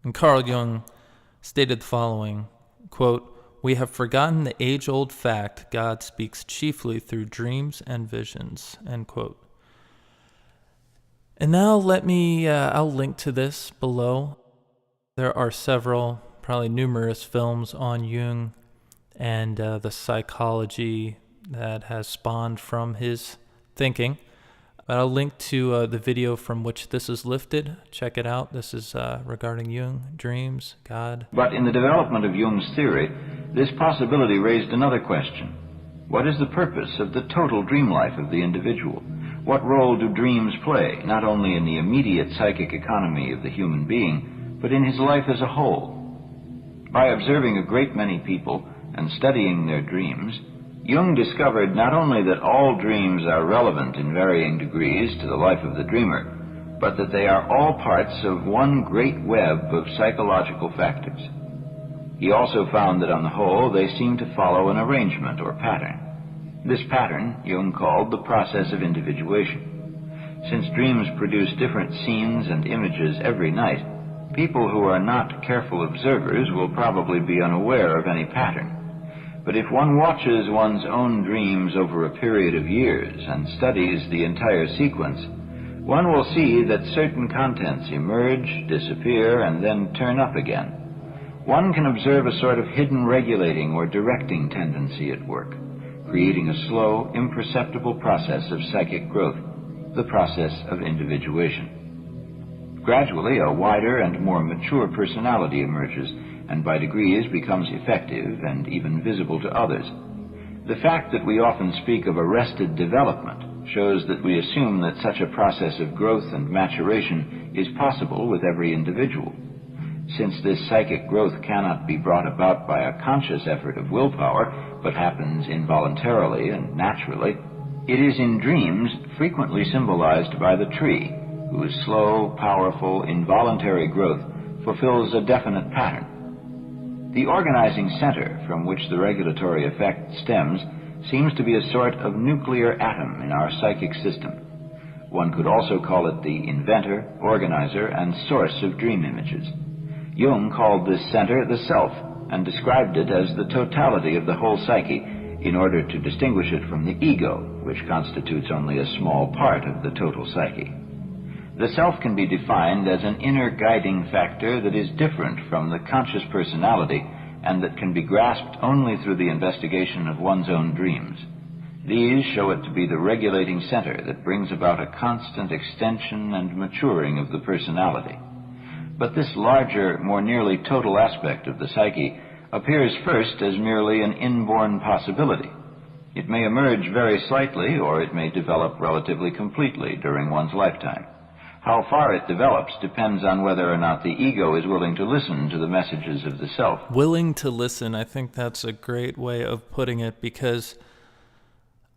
And Carl Jung stated the following, quote, "We have forgotten the age-old fact God speaks chiefly through dreams and visions," end quote. And now I'll link to this below. There are several, probably numerous films on Jung and the psychology that has spawned from his thinking. But I'll link to the video from which this is lifted. Check it out. This is regarding Jung, dreams, God. But in the development of Jung's theory, this possibility raised another question. What is the purpose of the total dream life of the individual? What role do dreams play, not only in the immediate psychic economy of the human being, but in his life as a whole? By observing a great many people and studying their dreams, Jung discovered not only that all dreams are relevant in varying degrees to the life of the dreamer, but that they are all parts of one great web of psychological factors. He also found that on the whole they seem to follow an arrangement or pattern. This pattern Jung called the process of individuation. Since dreams produce different scenes and images every night, people who are not careful observers will probably be unaware of any pattern. But if one watches one's own dreams over a period of years and studies the entire sequence, one will see that certain contents emerge, disappear, and then turn up again. One can observe a sort of hidden regulating or directing tendency at work, creating a slow, imperceptible process of psychic growth, the process of individuation. Gradually, a wider and more mature personality emerges, and by degrees becomes effective and even visible to others. The fact that we often speak of arrested development shows that we assume that such a process of growth and maturation is possible with every individual. Since this psychic growth cannot be brought about by a conscious effort of willpower, but happens involuntarily and naturally, it is in dreams frequently symbolized by the tree, whose slow, powerful, involuntary growth fulfills a definite pattern. The organizing center from which the regulatory effect stems seems to be a sort of nuclear atom in our psychic system. One could also call it the inventor, organizer, and source of dream images. Jung called this center the self and described it as the totality of the whole psyche in order to distinguish it from the ego, which constitutes only a small part of the total psyche. The self can be defined as an inner guiding factor that is different from the conscious personality and that can be grasped only through the investigation of one's own dreams. These show it to be the regulating center that brings about a constant extension and maturing of the personality. But this larger, more nearly total aspect of the psyche appears first as merely an inborn possibility. It may emerge very slightly, or it may develop relatively completely during one's lifetime. How far it develops depends on whether or not the ego is willing to listen to the messages of the self. Willing to listen, I think that's a great way of putting it, because,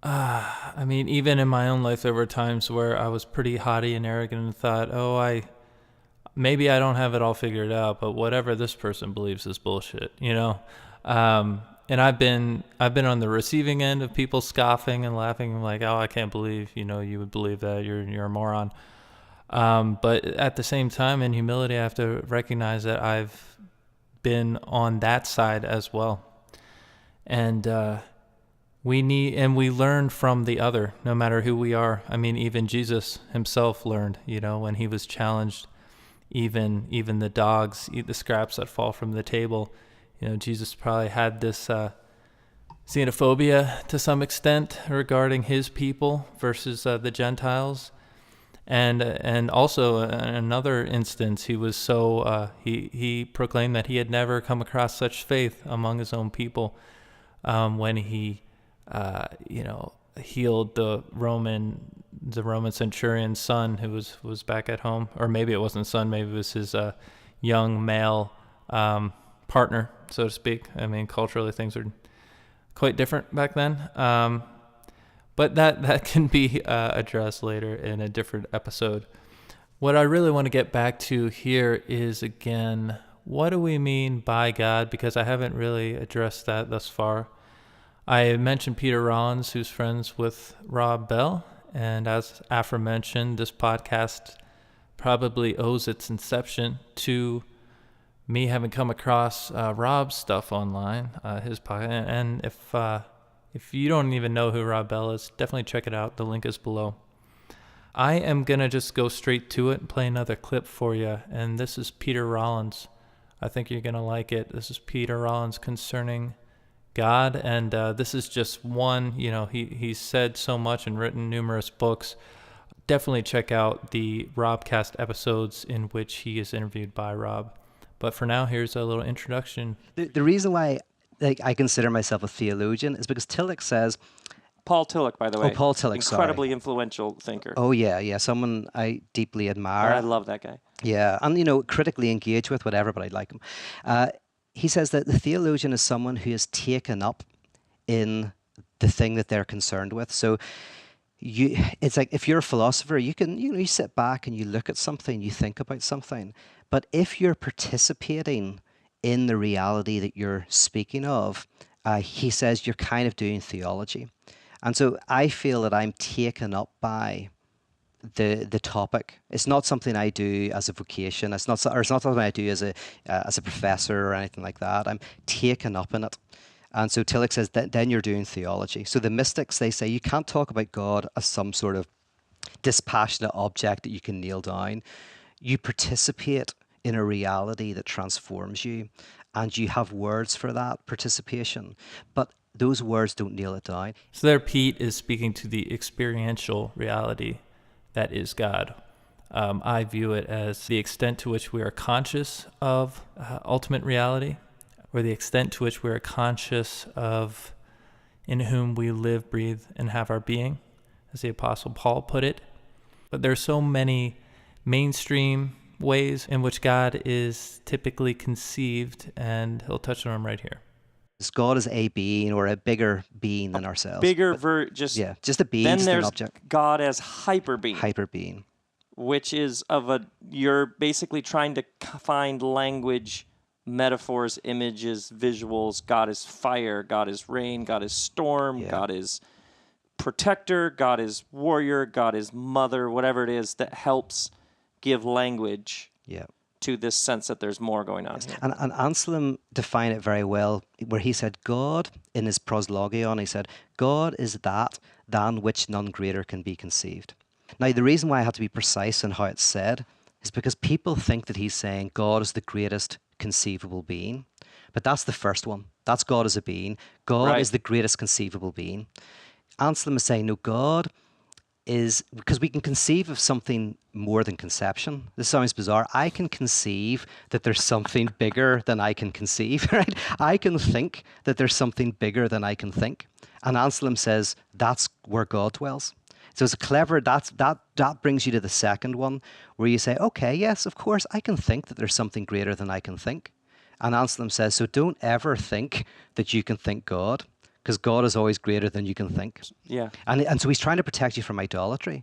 even in my own life, there were times where I was pretty haughty and arrogant and thought, maybe I don't have it all figured out, but whatever this person believes is bullshit, And I've been on the receiving end of people scoffing and laughing, like, I can't believe, you would believe that, you're a moron. But at the same time, in humility, I have to recognize that I've been on that side as well. And we learn from the other, no matter who we are. Even Jesus himself learned, when he was challenged, even the dogs eat the scraps that fall from the table. Jesus probably had this xenophobia to some extent regarding his people versus the Gentiles. And also in another instance, he was he proclaimed that he had never come across such faith among his own people when he healed the Roman centurion's son who was back at home, or maybe it wasn't son, maybe it was his young male partner, so to speak. Culturally things are quite different back then. But that can be addressed later in a different episode. What I really want to get back to here is, again, what do we mean by God? Because I haven't really addressed that thus far. I mentioned Peter Rollins, who's friends with Rob Bell. And as aforementioned, this podcast probably owes its inception to me having come across Rob's stuff online, his podcast. And if you don't even know who Rob Bell is, definitely check it out. The link is below. I am going to just go straight to it and play another clip for you. And this is Peter Rollins. I think you're going to like it. This is Peter Rollins concerning God. And this is just one, he's said so much and written numerous books. Definitely check out the Robcast episodes in which he is interviewed by Rob. But for now, here's a little introduction. The reason why I consider myself a theologian is because Tillich says... Paul Tillich, by the way. Oh, Paul Tillich, incredibly influential thinker. Oh, yeah, someone I deeply admire. I love that guy. Yeah, and, critically engage with whatever, but I like him. He says that the theologian is someone who is taken up in the thing that they're concerned with. So it's like if you're a philosopher, you can, you sit back and you look at something, you think about something. But if you're participating in the reality that you're speaking of, he says you're kind of doing theology. And so I feel that I'm taken up by the topic. It's not something I do as a vocation. It's not something I do as a professor or anything like that. I'm taken up in it. And so Tillich says that then you're doing theology. So the mystics, they say you can't talk about God as some sort of dispassionate object that you can nail down. You participate in a reality that transforms you, and you have words for that participation. But those words don't nail it down. So there Pete is speaking to the experiential reality that is God. I view it as the extent to which we are conscious of ultimate reality, or the extent to which we are conscious of in whom we live, breathe, and have our being, as the Apostle Paul put it. But there are so many mainstream ways in which God is typically conceived, and he'll touch on them right here. God is a being or a bigger being than ourselves. Just a being. Then there's an object. God as hyper being. Hyper being, which is you're basically trying to find language, metaphors, images, visuals. God is fire. God is rain. God is storm. Yeah. God is protector. God is warrior. God is mother. Whatever it is that helps give language. Yeah. To this sense that there's more going on here. And Anselm defined it very well, where he said, God, in his proslogion, he said, God is that than which none greater can be conceived. Now, the reason why I have to be precise in how it's said is because people think that he's saying God is the greatest conceivable being. But that's the first one. That's God as a being. God is the greatest conceivable being. Anselm is saying, no, God is, because we can conceive of something more than conception. This sounds bizarre. I can conceive that there's something bigger than I can conceive, right? I can think that there's something bigger than I can think. And Anselm says that's where God dwells. So it's a clever, that brings you to the second one, where you say, okay, yes, of course, I can think that there's something greater than I can think. And Anselm says, so don't ever think that you can think God, because God is always greater than you can think. Yeah. And so he's trying to protect you from idolatry.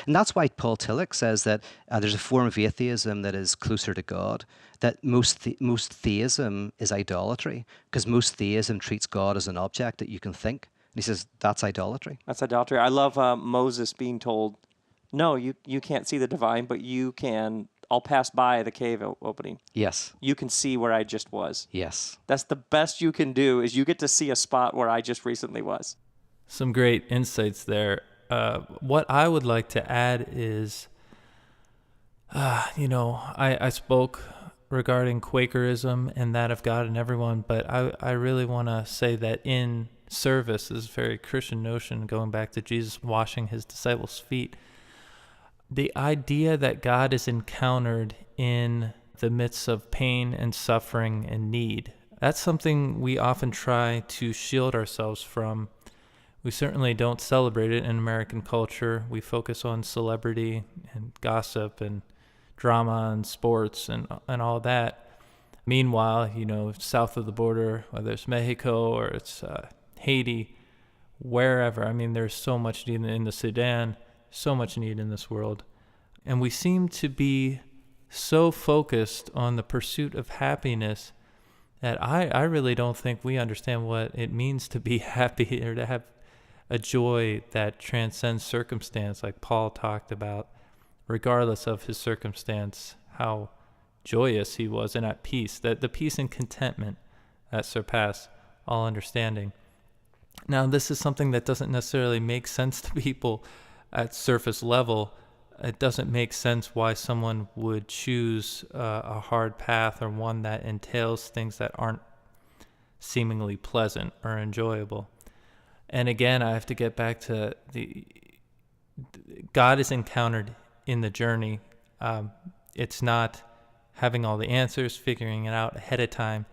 And that's why Paul Tillich says that there's a form of atheism that is closer to God, that most theism is idolatry, because most theism treats God as an object that you can think. And he says, that's idolatry. That's idolatry. I love Moses being told, no, you can't see the divine, but you can... I'll pass by the cave opening. Yes. You can see where I just was. Yes. That's the best you can do, is you get to see a spot where I just recently was. Some great insights there. What I would like to add is, I spoke regarding Quakerism and that of God and everyone, but I really want to say that in service, this is a very Christian notion, going back to Jesus washing his disciples' feet. The idea that God is encountered in the midst of pain and suffering and need, that's something we often try to shield ourselves from. We certainly don't celebrate it in American culture. We focus on celebrity and gossip and drama and sports and all that. Meanwhile, south of the border, whether it's Mexico or it's Haiti, wherever, there's so much need in the Sudan, so much need in this world. And we seem to be so focused on the pursuit of happiness that I really don't think we understand what it means to be happy or to have a joy that transcends circumstance, like Paul talked about, regardless of his circumstance, how joyous he was and at peace, that the peace and contentment that surpass all understanding. Now, this is something that doesn't necessarily make sense to people at surface level. It doesn't make sense why someone would choose a hard path or one that entails things that aren't seemingly pleasant or enjoyable. And again, I have to get back to God is encountered in the journey. It's not having all the answers, figuring it out ahead of time.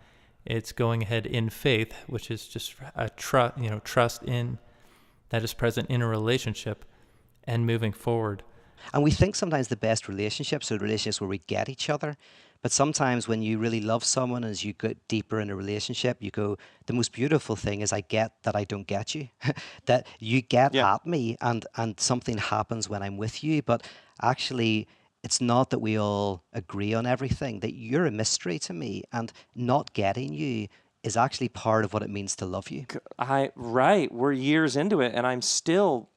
It's going ahead in faith, which is just a trust in that is present in a relationship and moving forward. And we think sometimes the best relationships are relationships where we get each other. But sometimes when you really love someone, as you get deeper in a relationship, you go, the most beautiful thing is I get that I don't get you. That you get at me and something happens when I'm with you. But actually, it's not that we all agree on everything, that you're a mystery to me, and not getting you is actually part of what it means to love you. Right. We're years into it, and I'm still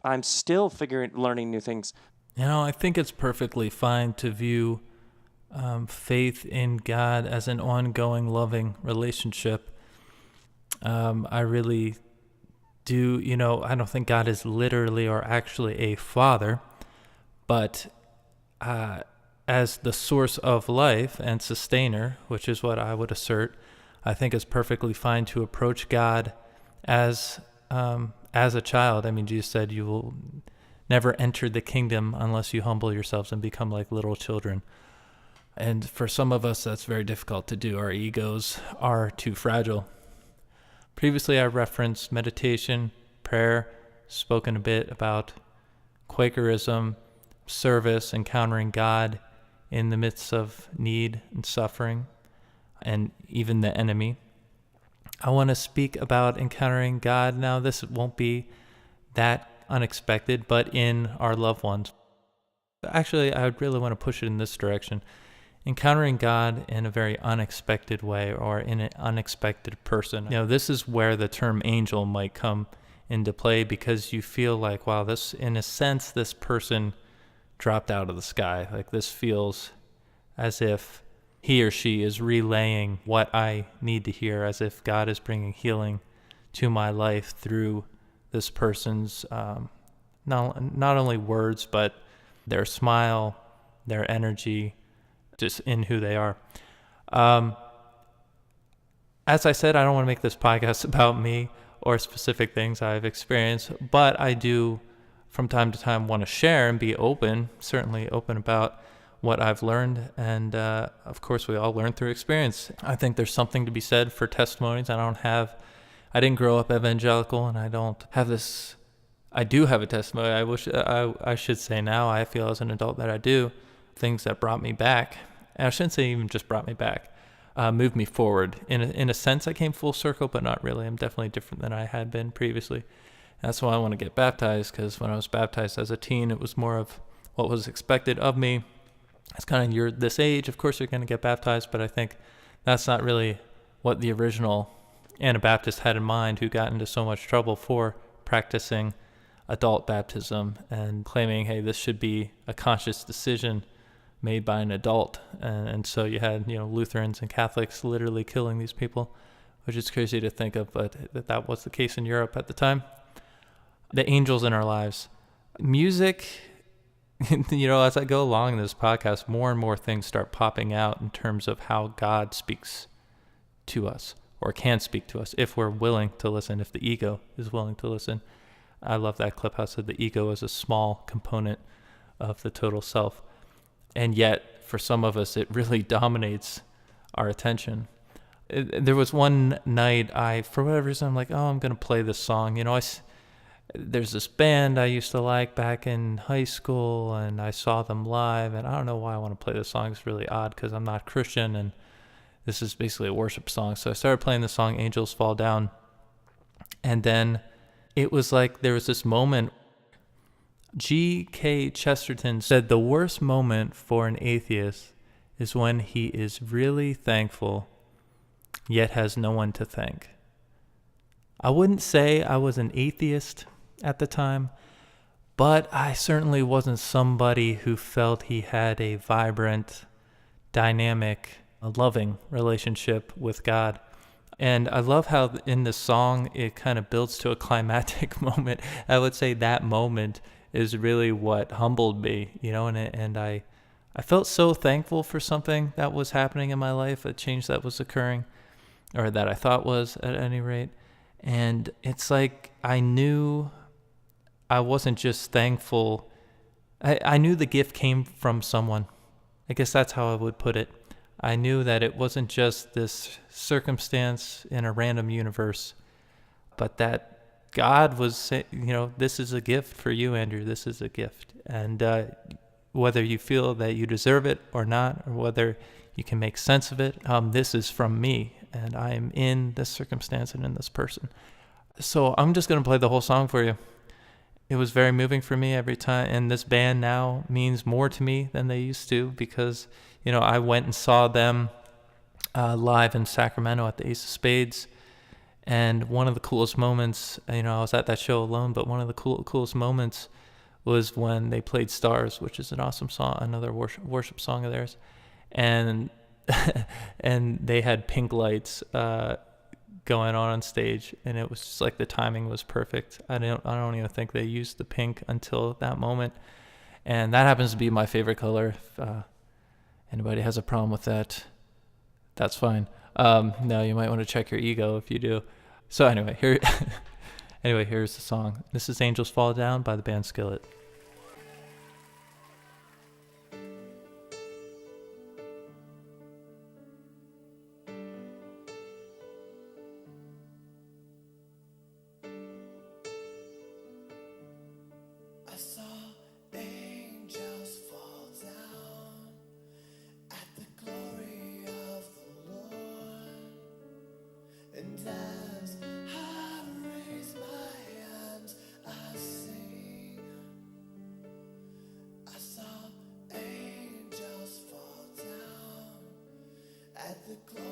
learning new things. I think it's perfectly fine to view faith in God as an ongoing, loving relationship. I really do, I don't think God is literally or actually a father, but as the source of life and sustainer, which is what I would assert, I think it's perfectly fine to approach God as a child. I mean, Jesus said you will never enter the kingdom unless you humble yourselves and become like little children. And for some of us, that's very difficult to do. Our egos are too fragile. Previously, I referenced meditation, prayer, spoken a bit about Quakerism, service, encountering God in the midst of need and suffering, and even the enemy. I want to speak about encountering God now. This won't be that unexpected, but in our loved ones. Actually, I would really want to push it in this direction. Encountering God in a very unexpected way or in an unexpected person. This is where the term angel might come into play, because you feel like, wow, this, in a sense, this person dropped out of the sky. Like, this feels as if he or she is relaying what I need to hear, as if God is bringing healing to my life through this person's not only words, but their smile, their energy, just in who they are. As I said, I don't want to make this podcast about me or specific things I've experienced, but I do from time to time want to share and be certainly open about what I've learned. And of course, we all learn through experience. I think there's something to be said for testimonies. I didn't grow up evangelical, and I don't have this. I do have a testimony. I should say now, I feel as an adult that I do. Things that brought me back. And I shouldn't say even just brought me back, moved me forward. In a sense, I came full circle, but not really. I'm definitely different than I had been previously. That's why I want to get baptized, because when I was baptized as a teen, it was more of what was expected of me. It's kind of, you're this age, of course you're going to get baptized, but I think that's not really what the original Anabaptist had in mind, who got into so much trouble for practicing adult baptism and claiming, hey, this should be a conscious decision made by an adult. And so you had, Lutherans and Catholics literally killing these people, which is crazy to think of, but that was the case in Europe at the time. The angels in our lives. Music, as I go along in this podcast, more and more things start popping out in terms of how God speaks to us, or can speak to us, if we're willing to listen, if the ego is willing to listen. I love that clip, how it said the ego is a small component of the total self. And yet, for some of us, it really dominates our attention. There was one night, for whatever reason, I'm like, I'm going to play this song. There's this band I used to like back in high school, and I saw them live, and I don't know why I want to play this song. It's really odd because I'm not Christian, and this is basically a worship song. So I started playing the song Angels Fall Down, and then it was like there was this moment. G.K. Chesterton said the worst moment for an atheist is when he is really thankful, yet has no one to thank. I wouldn't say I was an atheist at the time, but I certainly wasn't somebody who felt he had a vibrant, dynamic, loving relationship with God. And I love how in the song it kind of builds to a climactic moment. I would say that moment is really what humbled me, and I felt so thankful for something that was happening in my life, a change that was occurring, or that I thought was at any rate. And it's like I knew I wasn't just thankful. I knew the gift came from someone. I guess that's how I would put it. I knew that it wasn't just this circumstance in a random universe, but that God was saying, this is a gift for you, Andrew. This is a gift. And whether you feel that you deserve it or not, or whether you can make sense of it, this is from me. And I am in this circumstance and in this person. So I'm just going to play the whole song for you. It was very moving for me every time. And this band now means more to me than they used to because, I went and saw them live in Sacramento at the Ace of Spades. And one of the coolest moments, I was at that show alone, but one of the coolest moments was when they played Stars, which is an awesome song, another worship song of theirs. And and they had pink lights going on stage, and it was just like the timing was perfect. I don't even think they used the pink until that moment, and that happens to be my favorite color. If anybody has a problem with that, that's fine. No, you might want to check your ego if you do. So anyway, here's the song. This is Angels Fall Down by the band Skillet. The glory